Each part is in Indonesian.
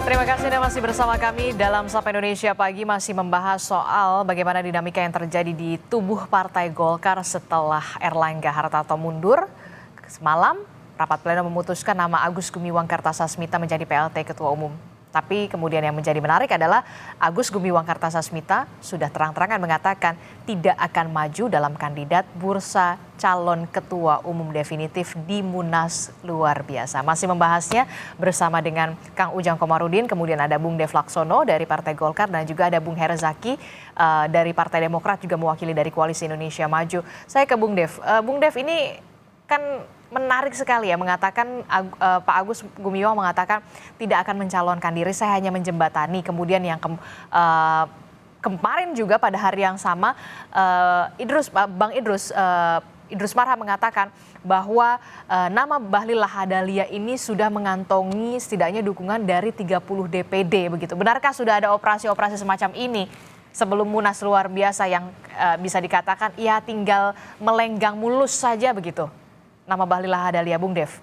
Terima kasih Anda masih bersama kami dalam Sapa Indonesia Pagi, masih membahas soal bagaimana dinamika yang terjadi di tubuh Partai Golkar setelah Erlangga Hartarto mundur. Semalam, rapat pleno memutuskan nama Agus Gumiwang Kartasasmita menjadi PLT Ketua Umum. Tapi kemudian yang menjadi menarik adalah Agus Gumiwang Kartasasmita sudah terang-terangan mengatakan tidak akan maju dalam kandidat bursa calon ketua umum definitif di Munas luar biasa. Masih membahasnya bersama dengan Kang Ujang Komarudin, kemudian ada Bung Dev Laksono dari Partai Golkar dan juga ada Bung Herzaki dari Partai Demokrat juga mewakili dari Koalisi Indonesia Maju. Saya ke Bung Dev. Bung Dev, ini kan menarik sekali ya, mengatakan Pak Agus Gumiwang mengatakan tidak akan mencalonkan diri, saya hanya menjembatani. Kemudian yang kemarin juga pada hari yang sama Bang Idrus Marham mengatakan bahwa nama Bahlil Lahadalia ini sudah mengantongi setidaknya dukungan dari 30 DPD begitu. Benarkah sudah ada operasi-operasi semacam ini sebelum Munas luar biasa yang bisa dikatakan ya tinggal melenggang mulus saja begitu? Nama Bahlil Lahadalia, Bung Dev.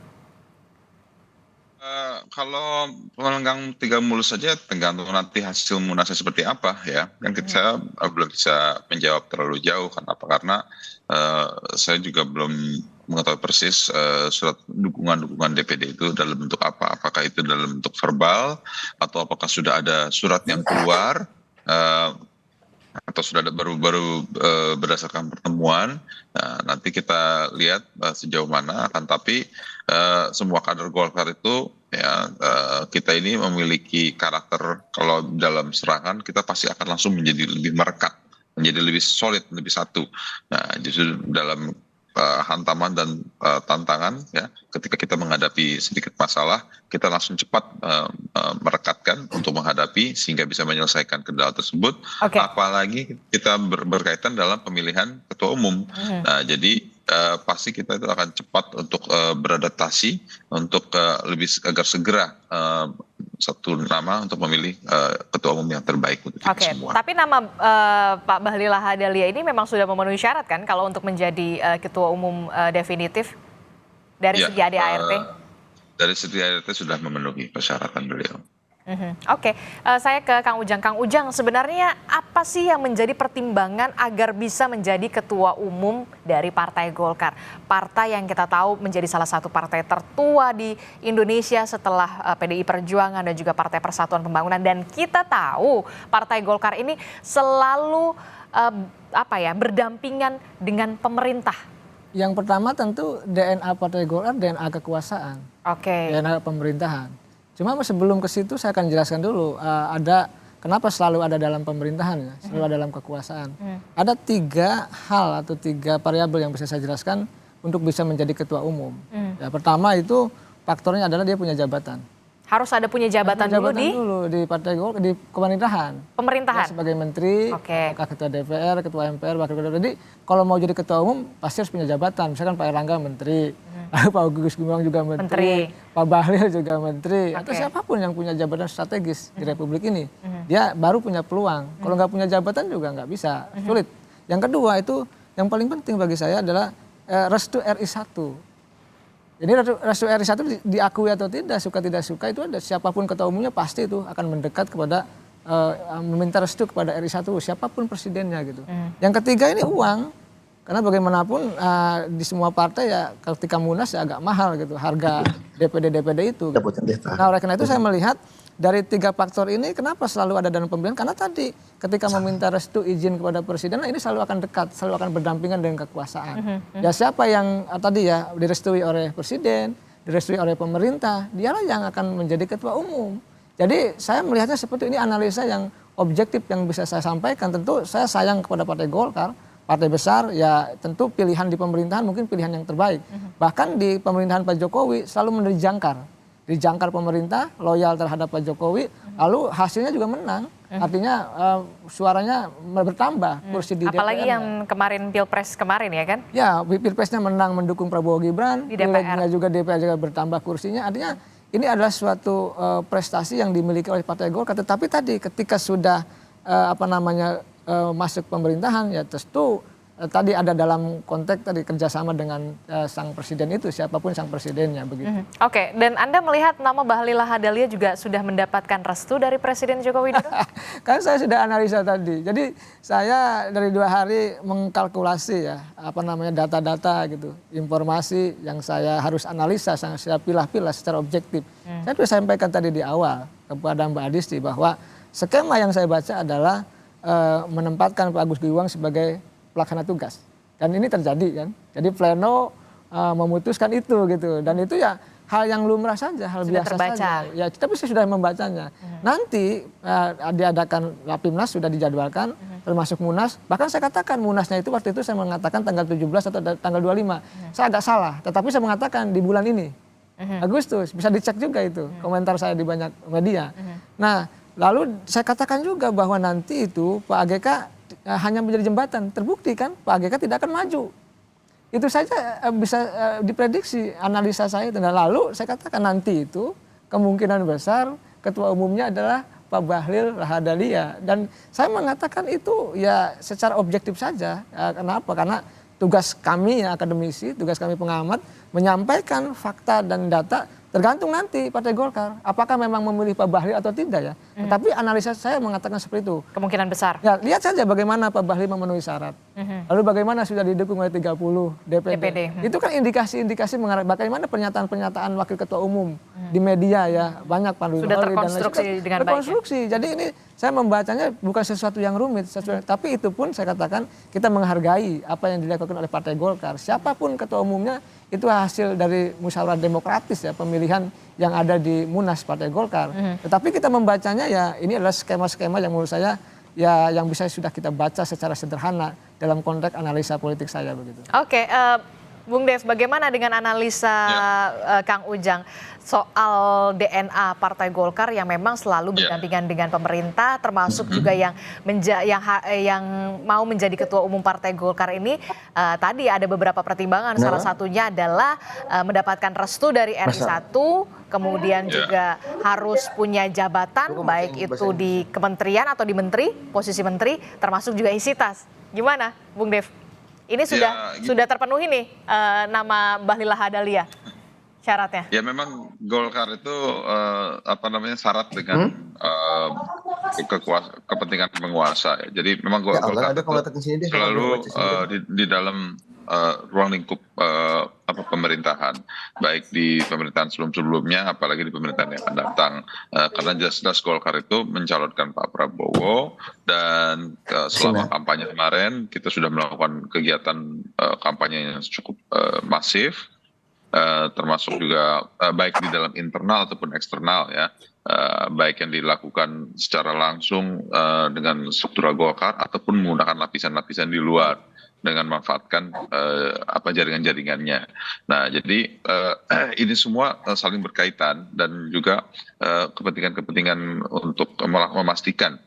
Kalau melenggang tiga mulus saja tergantung nanti hasil munasnya seperti apa ya. Yang saya belum bisa menjawab terlalu jauh. Kenapa? Karena saya juga belum mengetahui persis surat dukungan DPD itu dalam bentuk apa. Apakah itu dalam bentuk verbal atau apakah sudah ada surat yang keluar atau sudah ada baru berdasarkan pertemuan. Nah, nanti kita lihat sejauh mana. Akan tapi semua kader Golkar itu ya kita ini memiliki karakter, kalau dalam serangan kita pasti akan langsung menjadi lebih merekat, menjadi lebih solid, lebih satu. Nah, justru dalam hantaman dan tantangan ya, ketika kita menghadapi sedikit masalah, kita langsung cepat merekatkan untuk menghadapi sehingga bisa menyelesaikan kendala tersebut. Okay. Apalagi kita berkaitan dalam pemilihan ketua umum. Nah, jadi pasti kita itu akan cepat untuk beradaptasi untuk lebih agar segera satu nama untuk memilih ketua umum yang terbaik untuk kita semua. Tapi nama Pak Bahlil Lahadalia ini memang sudah memenuhi syarat kan kalau untuk menjadi ketua umum definitif dari segi ADART? Dari segi ADART sudah memenuhi persyaratan beliau. Oke, saya ke Kang Ujang. Kang Ujang, sebenarnya apa sih yang menjadi pertimbangan agar bisa menjadi ketua umum dari Partai Golkar? Partai yang kita tahu menjadi salah satu partai tertua di Indonesia setelah PDI Perjuangan dan juga Partai Persatuan Pembangunan. Dan kita tahu Partai Golkar ini selalu berdampingan dengan pemerintah. Yang pertama tentu DNA Partai Golkar, DNA kekuasaan, DNA pemerintahan. Cuma sebelum ke situ saya akan jelaskan dulu kenapa selalu ada dalam pemerintahan, ya, selalu ada dalam kekuasaan. Ada 3 hal atau 3 variabel yang bisa saya jelaskan untuk bisa menjadi ketua umum. Ya, pertama itu faktornya adalah dia punya jabatan. Harus ada punya jabatan dulu di Partai Golkar, di pemerintahan. Pemerintahan. Ya, sebagai menteri, ketua DPR, ketua MPR, wakil ketua. Jadi kalau mau jadi ketua umum pasti harus punya jabatan. Misalkan Pak Erlangga menteri, Pak Agus Gumiwang juga menteri, Pak Bahlil juga menteri, atau siapapun yang punya jabatan strategis di Republik ini, dia baru punya peluang. Kalau nggak punya jabatan juga nggak bisa, sulit. Yang kedua itu yang paling penting bagi saya adalah restu RI 1. Jadi restu RI 1 diakui atau tidak suka itu ada, siapapun ketua umumnya pasti itu akan mendekat kepada meminta restu kepada RI 1, siapapun presidennya gitu. Yang ketiga ini uang, karena bagaimanapun di semua partai ya ketika munas ya agak mahal gitu harga DPD itu. Nah, oleh karena itu saya melihat dari 3 faktor ini kenapa selalu ada dalam pemilihan, karena tadi ketika meminta restu izin kepada presiden, nah ini selalu akan dekat, selalu akan berdampingan dengan kekuasaan. Ya siapa yang tadi ya direstui oleh presiden, direstui oleh pemerintah, dialah yang akan menjadi ketua umum. Jadi saya melihatnya seperti ini, analisa yang objektif yang bisa saya sampaikan. Tentu saya sayang kepada Partai Golkar, partai besar, ya tentu pilihan di pemerintahan mungkin pilihan yang terbaik. Bahkan di pemerintahan Pak Jokowi selalu dijangkar pemerintah, loyal terhadap Pak Jokowi, lalu hasilnya juga menang. Artinya suaranya bertambah kursi di DPR. Apalagi yang kemarin Pilpres kemarin ya kan? Ya, Pilpresnya menang mendukung Prabowo Gibran, pilegnya juga DPR juga bertambah kursinya. Artinya ini adalah suatu prestasi yang dimiliki oleh Partai Golkar. Tetapi tadi ketika sudah masuk pemerintahan, ya tentu tadi ada dalam konteks tadi kerjasama dengan sang presiden itu, siapapun sang presidennya begitu. Oke, dan Anda melihat nama Bahlil Lahadalia juga sudah mendapatkan restu dari Presiden Joko Widodo? Kan saya sudah analisa tadi. Jadi saya dari 2 hari mengkalkulasi ya, data-data gitu, informasi yang saya harus analisa, saya pilah-pilah secara objektif. Saya sudah sampaikan tadi di awal kepada Mbak Adisti bahwa skema yang saya baca adalah menempatkan Pak Agus Gumiwang sebagai pelaksana tugas. Dan ini terjadi kan. Jadi pleno memutuskan itu gitu. Dan itu ya hal yang lumrah saja, hal sudah biasa terbaca saja. Ya, tapi saya sudah membacanya. Nanti diadakan Rapimnas sudah dijadwalkan, termasuk Munas. Bahkan saya katakan Munasnya itu waktu itu saya mengatakan tanggal 17 atau tanggal 25. Saya agak salah, tetapi saya mengatakan di bulan ini. Agustus, bisa dicek juga itu komentar saya di banyak media. Nah, lalu saya katakan juga bahwa nanti itu Pak AGK hanya menjadi jembatan. Terbukti kan Pak AGK tidak akan maju. Itu saja bisa diprediksi analisa saya. Dan lalu saya katakan nanti itu kemungkinan besar ketua umumnya adalah Pak Bahlil Lahadalia. Dan saya mengatakan itu ya secara objektif saja. Kenapa? Karena tugas kami ya akademisi, tugas kami pengamat menyampaikan fakta dan data. Tergantung nanti Partai Golkar, apakah memang memilih Pak Bahlil atau tidak ya. Tapi analisa saya mengatakan seperti itu. Kemungkinan besar. Ya, lihat saja bagaimana Pak Bahlil memenuhi syarat. Lalu bagaimana sudah didukung oleh 30 DPD. Itu kan indikasi-indikasi mengarah bagaimana pernyataan-pernyataan Wakil Ketua Umum di media ya. Banyak Pandu Sudah terkonstruksi dengan baik. Jadi ini saya membacanya bukan sesuatu yang rumit. Tapi itu pun saya katakan kita menghargai apa yang dilakukan oleh Partai Golkar. Siapapun Ketua Umumnya itu hasil dari musyawarah demokratis ya, pemilihan yang ada di Munas Partai Golkar. Tetapi kita membacanya ya ini adalah skema-skema yang menurut saya ya yang bisa sudah kita baca secara sederhana dalam konteks analisa politik saya begitu. Oke, Bung Dev, bagaimana dengan analisa Kang Ujang soal DNA Partai Golkar yang memang selalu berdampingan dengan pemerintah, termasuk juga yang mau menjadi ketua umum Partai Golkar ini tadi ada beberapa pertimbangan, salah satunya adalah mendapatkan restu dari RI1, kemudian juga harus punya jabatan baik itu di kementerian atau di menteri, posisi menteri, termasuk juga isi tas. Gimana, Bung Dev? Ini sudah terpenuhi nih nama Bahlil Lahadalia syaratnya. Ya memang Golkar itu syarat dengan kepentingan penguasa. Jadi memang Golkar itu selalu di dalam ruang lingkup pemerintahan, baik di pemerintahan sebelumnya, apalagi di pemerintahan yang akan datang. Karena jelas-jelas Golkar itu mencalonkan Pak Prabowo dan selama kampanye kemarin kita sudah melakukan kegiatan kampanye yang cukup masif. Termasuk juga baik di dalam internal ataupun eksternal ya, baik yang dilakukan secara langsung dengan struktural Golkar ataupun menggunakan lapisan-lapisan di luar dengan memanfaatkan jaringan-jaringannya. Nah, jadi ini semua saling berkaitan dan juga kepentingan-kepentingan untuk memastikan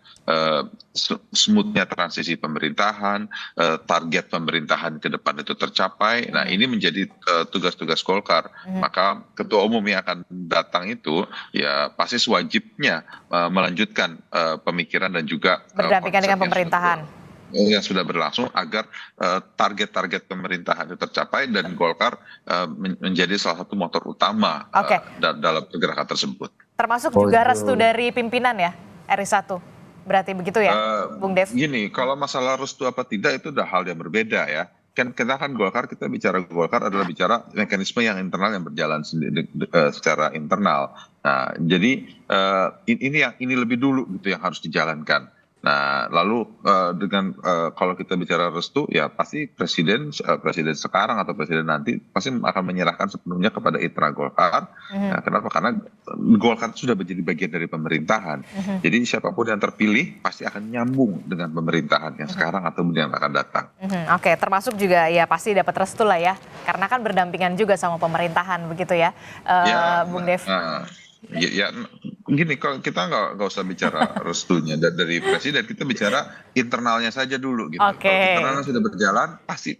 smoothnya transisi pemerintahan, target pemerintahan ke depan itu tercapai. Nah, ini menjadi tugas-tugas Golkar. Maka ketua umum yang akan datang itu ya pasti wajibnya melanjutkan pemikiran dan juga berdampingan dengan pemerintahan yang sudah berlangsung agar target-target pemerintahan itu tercapai dan Golkar menjadi salah satu motor utama dalam pergerakan tersebut. Termasuk juga restu dari pimpinan ya RI1. Berarti begitu ya, Bung Dev? Gini, kalau masalah restu apa tidak itu udah hal yang berbeda ya. Kita Golkar, kita bicara Golkar adalah bicara mekanisme yang internal yang berjalan sendiri secara internal. Nah, jadi ini lebih dulu gitu yang harus dijalankan. Nah, lalu dengan kalau kita bicara restu, ya pasti presiden sekarang atau presiden nanti pasti akan menyerahkan sepenuhnya kepada internal Golkar. Nah, kenapa? Karena Golkar sudah menjadi bagian dari pemerintahan. Jadi siapapun yang terpilih pasti akan nyambung dengan pemerintahan yang sekarang atau yang akan datang. Oke, termasuk juga ya pasti dapat restu lah ya, karena kan berdampingan juga sama pemerintahan begitu ya, Bung Dev. Ya, gini, kalau kita nggak usah bicara restunya dari presiden, kita bicara internalnya saja dulu gitu. Kalau internalnya sudah berjalan, pasti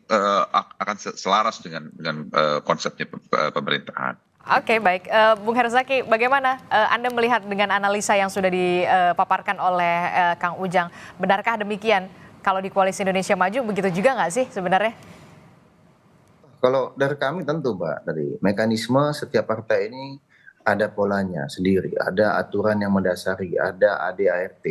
akan selaras dengan konsepnya pemerintahan. Oke, baik. Bung Herzaki, bagaimana Anda melihat dengan analisa yang sudah dipaparkan oleh Kang Ujang? Benarkah demikian? kalau di Koalisi Indonesia Maju begitu juga nggak sih sebenarnya? Kalau dari kami tentu Mbak, dari mekanisme setiap partai ini ada polanya sendiri, ada aturan yang mendasari, ada ADART.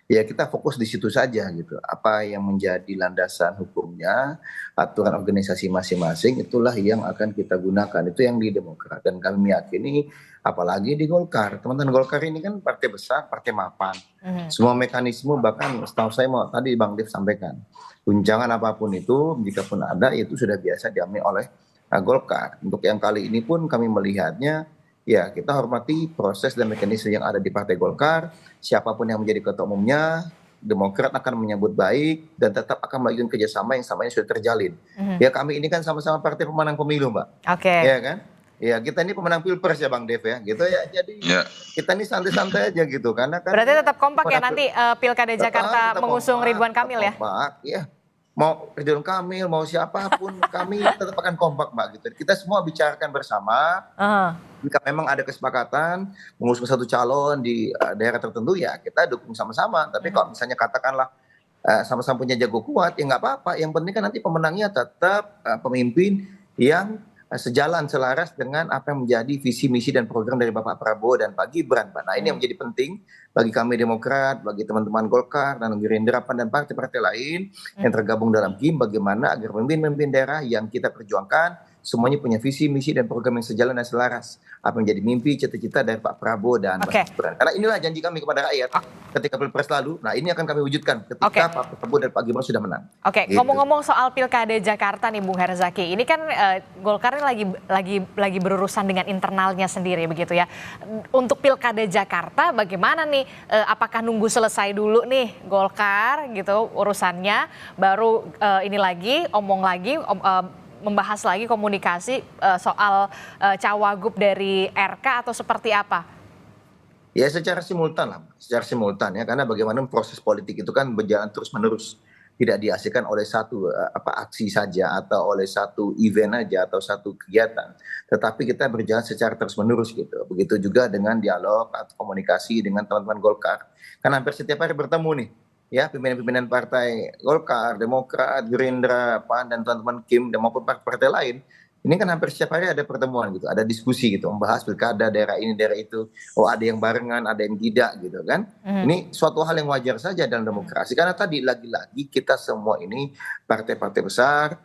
Ya kita fokus di situ saja gitu. Apa yang menjadi landasan hukumnya, aturan organisasi masing-masing itulah yang akan kita gunakan. Itu yang di Demokrat. Dan kami meyakini apalagi di Golkar. Teman-teman Golkar ini kan partai besar, partai mapan. Semua mekanisme bahkan setahu saya mau tadi Bang Dev sampaikan. Guncangan apapun itu, jika pun ada itu sudah biasa diambil oleh Golkar. Untuk yang kali ini pun kami melihatnya ya kita hormati proses dan mekanisme yang ada di Partai Golkar. Siapapun yang menjadi ketua umumnya, Demokrat akan menyambut baik dan tetap akan melakukan kerjasama yang samanya sudah terjalin. Ya kami ini kan sama-sama partai pemenang pemilu Mbak. Oke. Ya kan? Ya kita ini pemenang pilpres ya Bang Dev ya, gitu ya. Jadi kita ini santai-santai aja gitu, karena kan. Berarti tetap kompak ya nanti Pilkada Jakarta mengusung Ridwan Kamil ya? Kompak, ya. Mau Ridwan Kamil, mau siapapun, kami tetap akan kompak Mbak gitu. Kita semua bicarakan bersama. Jika memang ada kesepakatan mengusung satu calon di daerah tertentu ya kita dukung sama-sama. Tapi kalau misalnya katakanlah sama-sama punya jago kuat ya nggak apa-apa. Yang penting kan nanti pemenangnya tetap pemimpin yang sejalan selaras dengan apa yang menjadi visi misi dan program dari Bapak Prabowo dan Pak Gibran Pak. Nah ini yang menjadi penting bagi kami Demokrat, bagi teman-teman Golkar dan Gerindra dan partai-partai lain yang tergabung dalam KIM, bagaimana agar pemimpin-pemimpin daerah yang kita perjuangkan semuanya punya visi misi dan program yang sejalan dan selaras apa yang menjadi mimpi cita-cita dari Pak Prabowo dan Mas Gibran. Karena inilah janji kami kepada rakyat ketika pilpres lalu. Nah ini akan kami wujudkan ketika Pak Prabowo dan Pak Gibran sudah menang. Gitu. Ngomong-ngomong soal Pilkada Jakarta nih Bung Herzaki, ini kan Golkar ini lagi berurusan dengan internalnya sendiri begitu ya. Untuk Pilkada Jakarta bagaimana nih? Apakah nunggu selesai dulu nih Golkar gitu urusannya, baru ini lagi membahas lagi komunikasi soal cawagup dari RK atau seperti apa? Ya secara simultan ya, karena bagaimana proses politik itu kan berjalan terus menerus, tidak dihasilkan oleh satu aksi saja atau oleh satu event aja atau satu kegiatan, tetapi kita berjalan secara terus menerus gitu. Begitu juga dengan dialog atau komunikasi dengan teman-teman Golkar, kan hampir setiap hari bertemu nih. Ya, pimpinan-pimpinan partai Golkar, Demokrat, Gerindra, PAN, dan teman-teman KIM, dan maupun partai lain. Ini kan hampir setiap hari ada pertemuan gitu, ada diskusi gitu, membahas pilkada daerah ini, daerah itu. Oh ada yang barengan, ada yang tidak gitu kan. Ini suatu hal yang wajar saja dalam demokrasi. Karena tadi lagi-lagi kita semua ini partai-partai besar,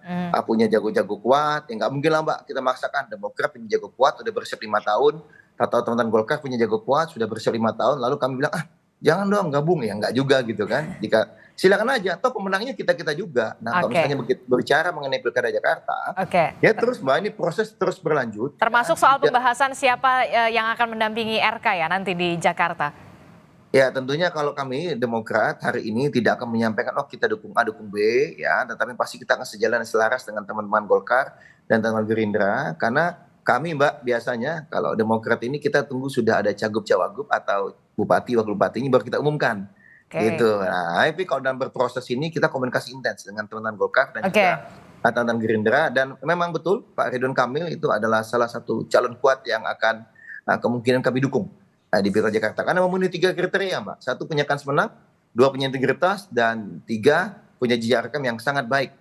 punya jago-jago kuat. Ya nggak mungkin lah Mbak, kita maksakan Demokrat punya jago kuat, udah bersiap 5 tahun. Atau teman-teman Golkar punya jago kuat, sudah bersiap 5 tahun. Lalu kami bilang, jangan dong gabung ya, nggak juga gitu kan. Jika silakan aja, atau pemenangnya kita juga. Nah kalau misalnya berbicara mengenai Pilkada Jakarta, ya terus Mbak ini proses terus berlanjut. Termasuk soal pembahasan siapa yang akan mendampingi RK ya nanti di Jakarta. Ya tentunya kalau kami Demokrat hari ini tidak akan menyampaikan kita dukung A dukung B ya, tetapi pasti kita akan sejalan selaras dengan teman-teman Golkar dan teman-teman Gerindra, karena kami Mbak biasanya kalau Demokrat ini kita tunggu sudah ada cagup cawagup atau bupati wakil bupati ini baru kita umumkan. Gitu. Nah, tapi kalau dalam berproses ini kita komunikasi intens dengan teman-teman Golkar dan juga teman-teman Gerindra, dan memang betul Pak Ridwan Kamil itu adalah salah satu calon kuat yang akan kemungkinan kami dukung di Pilkada Jakarta karena memenuhi 3 kriteria Mbak. 1 punya kans menang, 2 punya integritas, dan 3 punya jejak rekam yang sangat baik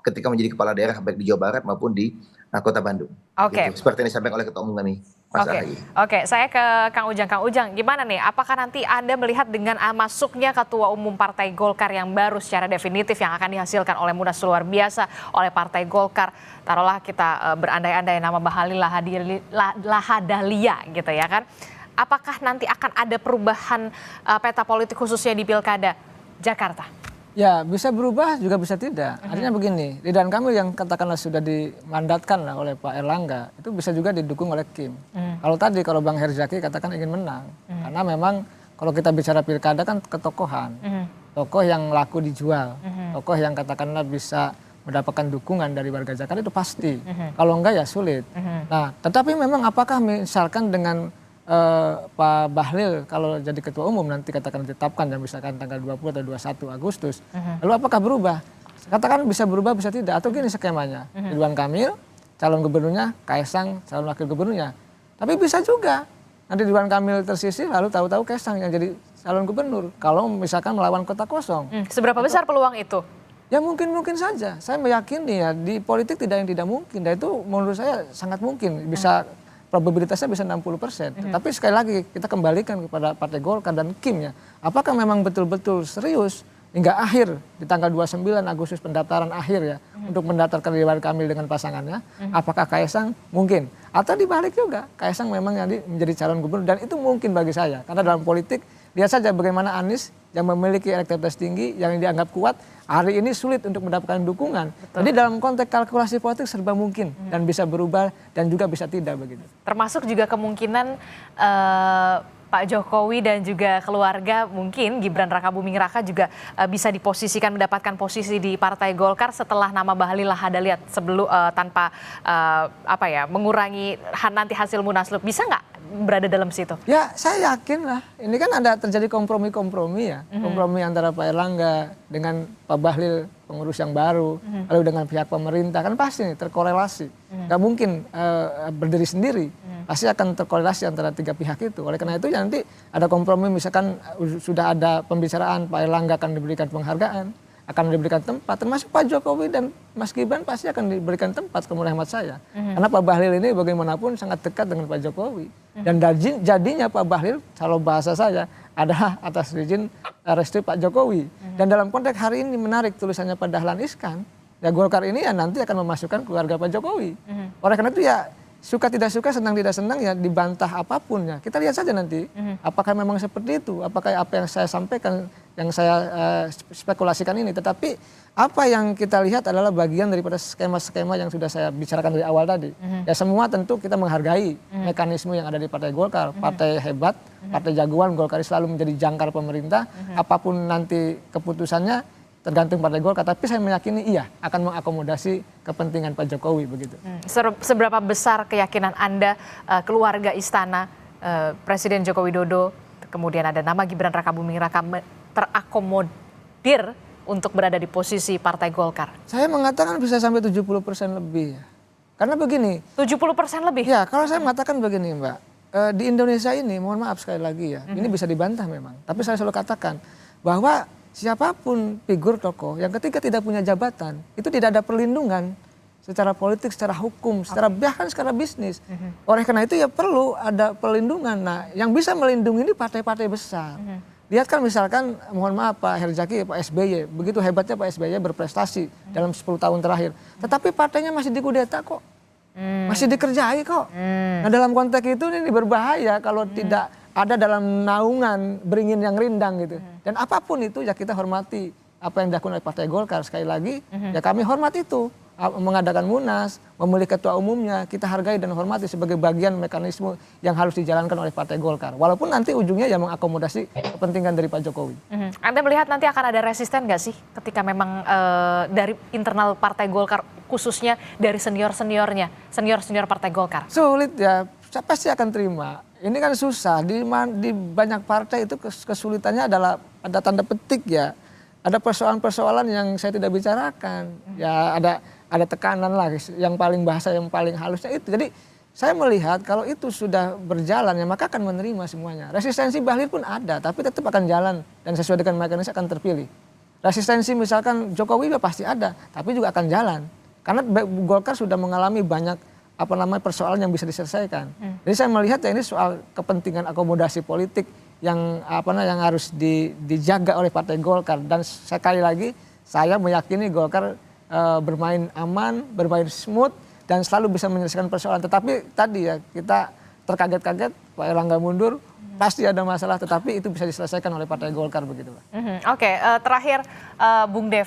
ketika menjadi kepala daerah baik di Jawa Barat maupun di Kota Bandung. Gitu. Seperti yang disampaikan oleh Ketua Umum kami, Mas Ahaye. Saya ke Kang Ujang. Kang Ujang, gimana nih? Apakah nanti Anda melihat dengan masuknya Ketua Umum Partai Golkar yang baru secara definitif yang akan dihasilkan oleh Munas luar biasa oleh Partai Golkar, taruhlah kita berandai-andai nama Bahlil Lahadalia gitu ya kan? Apakah nanti akan ada perubahan peta politik khususnya di Pilkada Jakarta? Ya bisa berubah juga bisa tidak. Artinya begini, Ridwan Kamil yang katakanlah sudah dimandatkan lah oleh Pak Erlangga itu bisa juga didukung oleh KIM. Kalau Bang Herzaki katakan ingin menang, karena memang kalau kita bicara pilkada kan ketokohan, tokoh yang laku dijual, tokoh yang katakanlah bisa mendapatkan dukungan dari warga Jakarta itu pasti. Kalau enggak ya sulit. Nah, tetapi memang apakah misalkan dengan Pak Bahlil kalau jadi ketua umum nanti katakan ditetapkan dan misalkan tanggal 20 atau 21 Agustus. Lalu apakah berubah? Katakan bisa berubah bisa tidak, atau gini skemanya. Ridwan Kamil calon gubernurnya, Kaesang calon wakil gubernurnya. Tapi bisa juga nanti Ridwan Kamil tersisih lalu tahu-tahu Kaesang yang jadi calon gubernur kalau misalkan melawan kota kosong. Seberapa besar peluang itu? Ya mungkin saja. Saya meyakini ya di politik tidak yang tidak mungkin. Dan itu menurut saya sangat mungkin bisa probabilitasnya bisa 60%. Tapi sekali lagi kita kembalikan kepada Partai Golkar dan Kim ya. Apakah memang betul-betul serius hingga akhir di tanggal 29 Agustus pendaftaran akhir ya untuk mendaftarkan Ridwan Kamil dengan pasangannya. Apakah Kaisang mungkin? Atau dibalik juga Kaisang memang jadi menjadi calon gubernur dan itu mungkin bagi saya. Karena dalam politik lihat saja bagaimana Anies yang memiliki elektabilitas tinggi yang dianggap kuat hari ini sulit untuk mendapatkan dukungan. Betul. Jadi dalam konteks kalkulasi politik serba mungkin dan bisa berubah dan juga bisa tidak begitu. Termasuk juga kemungkinan Pak Jokowi dan juga keluarga mungkin Gibran Rakabuming Raka juga bisa diposisikan mendapatkan posisi di Partai Golkar setelah nama Bahlil Lahadalia sebelum tanpa mengurangi nanti hasil munaslup. Bisa nggak berada dalam situ? Ya saya yakin lah. Ini kan ada terjadi kompromi ya. Kompromi antara Pak Erlangga dengan Pak Bahlil pengurus yang baru. Lalu dengan pihak pemerintah kan pasti nih terkorelasi. Nggak mungkin berdiri sendiri. Pasti akan terkorelasi antara tiga pihak itu. Oleh karena itu nanti ada kompromi misalkan sudah ada pembicaraan Pak Erlangga akan diberikan penghargaan, akan diberikan tempat, termasuk Pak Jokowi dan Mas Gibran pasti akan diberikan tempat menurut hemat saya. Karena Pak Bahlil ini bagaimanapun sangat dekat dengan Pak Jokowi. Dan jadinya Pak Bahlil, kalau bahasa saya, adalah atas izin restu Pak Jokowi. Dan dalam konteks hari ini menarik tulisannya Pak Dahlan Iskan, ya Golkar ini ya nanti akan memasukkan keluarga Pak Jokowi. Oleh karena itu ya suka tidak suka, senang tidak senang ya dibantah apapun ya. Kita lihat saja nanti apakah memang seperti itu, apakah apa yang saya sampaikan, yang saya spekulasikan ini. Tetapi apa yang kita lihat adalah bagian daripada skema-skema yang sudah saya bicarakan dari awal tadi. Ya semua tentu kita menghargai mekanisme yang ada di Partai Golkar. Partai hebat, partai jagoan, Golkar selalu menjadi jangkar pemerintah. Apapun nanti keputusannya tergantung Partai Golkar, tapi saya meyakini iya akan mengakomodasi kepentingan Pak Jokowi begitu. Seberapa besar keyakinan Anda keluarga istana Presiden Joko Widodo, kemudian ada nama Gibran Rakabuming Raka terakomodir untuk berada di posisi Partai Golkar? Saya mengatakan bisa sampai 70% lebih ya. Karena begini. 70% lebih? Ya, kalau saya mengatakan begini Mbak, di Indonesia ini mohon maaf sekali lagi ya, ini bisa dibantah memang. Tapi saya selalu katakan bahwa siapapun figur tokoh yang ketika tidak punya jabatan itu tidak ada perlindungan secara politik, secara hukum, bahkan secara bisnis. Oleh karena itu ya perlu ada perlindungan. Nah, yang bisa melindungi ini partai-partai besar. Lihat kan misalkan mohon maaf Pak Herzaki, Pak SBY, begitu hebatnya Pak SBY berprestasi dalam 10 tahun terakhir. Tetapi partainya masih dikudeta kok. Masih dikerjai kok. Nah, dalam konteks itu ini berbahaya kalau tidak ada dalam naungan beringin yang rindang gitu. Dan apapun itu ya kita hormati apa yang dilakukan oleh Partai Golkar. Sekali lagi ya kami hormati itu. Mengadakan munas, memilih ketua umumnya, kita hargai dan hormati sebagai bagian mekanisme yang harus dijalankan oleh Partai Golkar. Walaupun nanti ujungnya ya mengakomodasi kepentingan dari Pak Jokowi. Anda melihat nanti akan ada resisten nggak sih ketika memang dari internal Partai Golkar, khususnya dari senior Partai Golkar? Sulit ya, saya pasti akan terima. Ini kan susah, di banyak partai itu kesulitannya adalah ada tanda petik ya. Ada persoalan-persoalan yang saya tidak bicarakan. Ya ada tekanan lah yang paling bahasa yang paling halusnya itu. Jadi saya melihat kalau itu sudah berjalan ya maka akan menerima semuanya. Resistensi Bahlil pun ada tapi tetap akan jalan dan sesuai dengan mekanisme akan terpilih. Resistensi misalkan Jokowi ya pasti ada tapi juga akan jalan. Karena Golkar sudah mengalami banyak persoalan yang bisa diselesaikan. Jadi saya melihat ya ini soal kepentingan akomodasi politik yang harus dijaga oleh Partai Golkar. Dan sekali lagi saya meyakini Golkar bermain aman, bermain smooth dan selalu bisa menyelesaikan persoalan. Tetapi tadi ya kita terkaget-kaget Pak Erlangga mundur, pasti ada masalah tetapi itu bisa diselesaikan oleh Partai Golkar begitu Pak. Oke, terakhir Bung Dev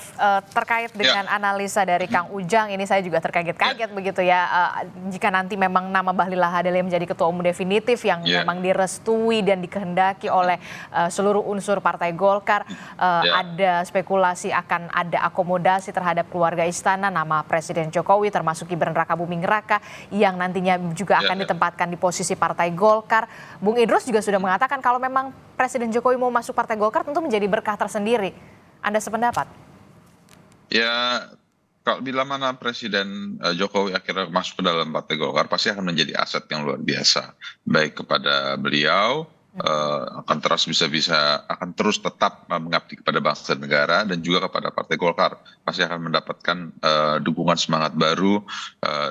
terkait dengan analisa dari Kang Ujang ini saya juga terkaget-kaget begitu ya jika nanti memang nama Bahlil Lahadalia menjadi ketua umum definitif yang memang direstui dan dikehendaki oleh seluruh unsur Partai Golkar ada spekulasi akan ada akomodasi terhadap keluarga istana nama Presiden Jokowi termasuk Gibran Rakabuming Raka yang nantinya juga akan ditempatkan di posisi Partai Golkar. Bung Idrus juga sudah mengatakan kalau memang Presiden Jokowi mau masuk Partai Golkar tentu menjadi berkah tersendiri. Anda sependapat? Ya, kalau bila mana Presiden Jokowi akhirnya masuk ke dalam Partai Golkar pasti akan menjadi aset yang luar biasa. Baik kepada beliau akan terus tetap mengabdi kepada bangsa dan negara dan juga kepada Partai Golkar. Pasti akan mendapatkan dukungan semangat baru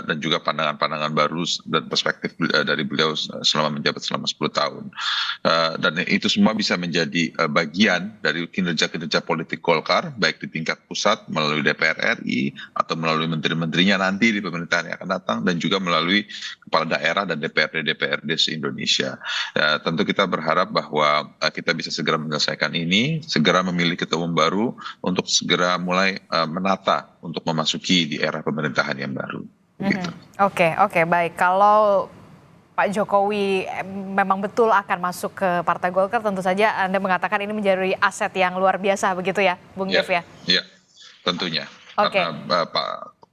dan juga pandangan-pandangan baru dan perspektif dari beliau selama menjabat selama 10 tahun. Dan itu semua bisa menjadi bagian dari kinerja-kinerja politik Golkar, baik di tingkat pusat melalui DPR RI atau melalui menteri-menterinya nanti di pemerintahan yang akan datang, dan juga melalui kepala daerah dan DPRD se-Indonesia. Tentu kita berharap bahwa kita bisa segera menyelesaikan ini, segera memilih ketua umum baru untuk segera mulai menata untuk memasuki di era pemerintahan yang baru. Gitu. Oke, baik. Kalau Pak Jokowi memang betul akan masuk ke Partai Golkar, tentu saja Anda mengatakan ini menjadi aset yang luar biasa begitu ya, Bung Dev ya? Iya, tentunya. Oke. Karena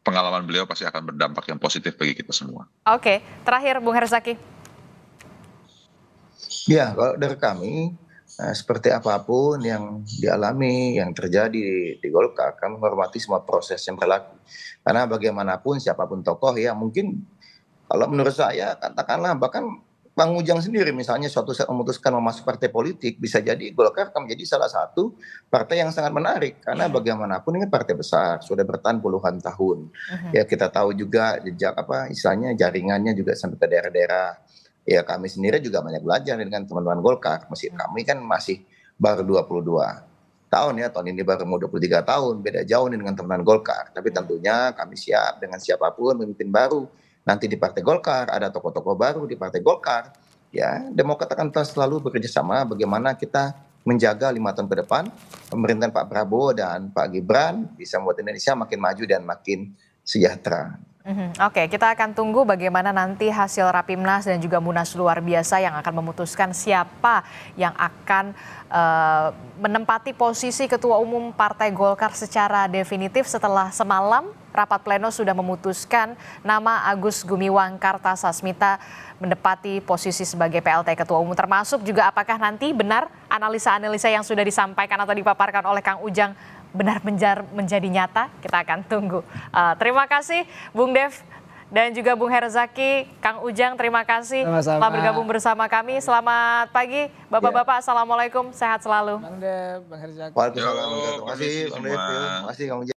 pengalaman beliau pasti akan berdampak yang positif bagi kita semua. Oke, terakhir Bung Herzaki. Ya, kalau dari kami, seperti apapun yang dialami, yang terjadi di Golkar, kami menghormati semua proses yang berlaku. Karena bagaimanapun siapapun tokoh ya, mungkin kalau menurut saya katakanlah bahkan Bang Ujang sendiri misalnya suatu saat memutuskan masuk partai politik, bisa jadi Golkar akan menjadi salah satu partai yang sangat menarik. Karena bagaimanapun ini partai besar, sudah bertahan puluhan tahun. Ya kita tahu juga jejak istilahnya jaringannya juga sampai ke daerah-daerah. Ya kami sendiri juga banyak belajar dengan teman-teman Golkar. Kami kan masih baru 22 tahun ya, tahun ini baru mau 23 tahun, beda jauh nih dengan teman-teman Golkar. Tapi tentunya kami siap dengan siapapun pemimpin baru. Nanti di Partai Golkar, ada tokoh-tokoh baru di Partai Golkar. Ya, Demokrat akan terus selalu bekerja sama bagaimana kita menjaga 5 tahun ke depan, pemerintahan Pak Prabowo dan Pak Gibran bisa membuat Indonesia makin maju dan makin sejahtera. Oke, kita akan tunggu bagaimana nanti hasil Rapimnas dan juga Munas luar biasa yang akan memutuskan siapa yang akan menempati posisi Ketua Umum Partai Golkar secara definitif setelah semalam rapat pleno sudah memutuskan nama Agus Gumiwang Kartasasmita menempati posisi sebagai PLT Ketua Umum, termasuk juga apakah nanti benar analisa-analisa yang sudah disampaikan atau dipaparkan oleh Kang Ujang benar menjadi nyata. Kita akan tunggu. Terima kasih Bung Dev dan juga Bung Herzaki. Kang Ujang, terima kasih telah bergabung bersama kami. Selamat pagi Bapak-Bapak. Assalamualaikum, sehat selalu. Bang Dev, Bang Herzaki. Waalaikumsalam. Terima kasih Bang Dev. Terima kasih Kang Ujang.